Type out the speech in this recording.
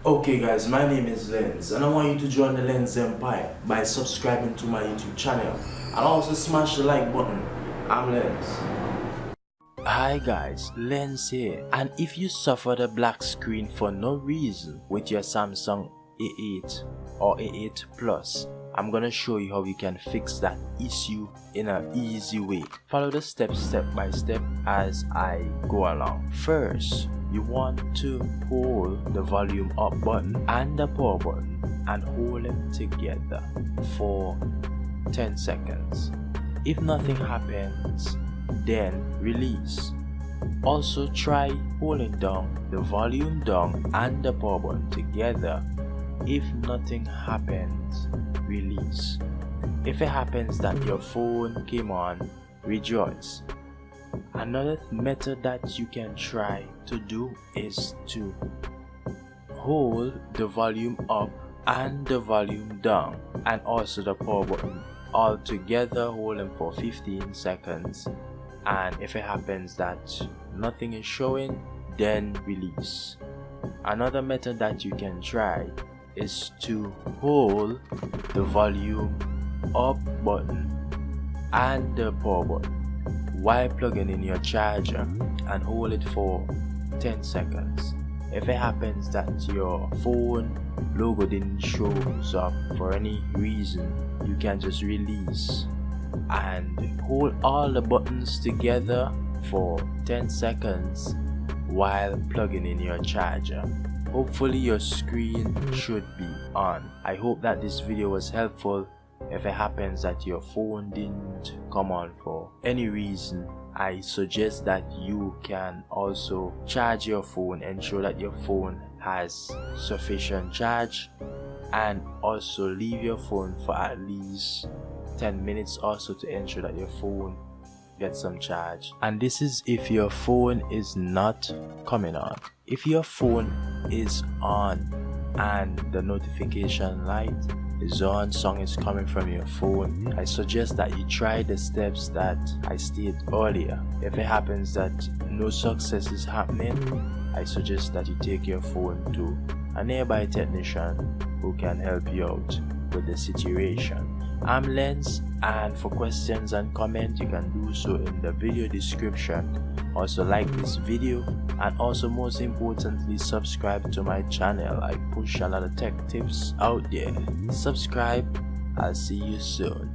Okay guys, my name is Lens and I want you to join the Lens Empire by subscribing to my YouTube channel and also smash the like button. I'm Lens. Hi guys, Lens here, and if you suffered a black screen for no reason with your Samsung A8 or A8 Plus, I'm gonna show you how you can fix that issue in an easy way. Follow the steps step by step as I go along. First, you want to hold the volume up button and the power button and hold them together for 10 seconds. If nothing happens, then release. Also try holding down the volume down and the power button together. If nothing happens, release. If it happens that your phone came on, rejoice. Another method that you can try to do is to hold the volume up and the volume down and also the power button all together. Hold them for 15 seconds, and if it happens that nothing is showing, then release. Another method that you can try is to hold the volume up button and the power button while plugging in your charger and hold it for 10 seconds. If it happens that your phone logo didn't show up for any reason, you can just release and hold all the buttons together for 10 seconds while plugging in your charger. Hopefully your screen should be on. I hope that this video was helpful. If it happens that your phone didn't come on for any reason, I suggest that you can also charge your phone, ensure that your phone has sufficient charge, and also leave your phone for at least 10 minutes also to ensure that your phone gets some charge. And this is if your phone is not coming on. If your phone is on and the notification light is on, song is coming from your phone, I suggest that you try the steps that I stated earlier. If it happens that no success is happening, I suggest that you take your phone to a nearby technician who can help you out with the situation. I'm Lens, and for questions and comments you can do so in the video description. Also like this video, and also most importantly subscribe to my channel. I push a lot of tech tips out there. Subscribe. I'll see you soon.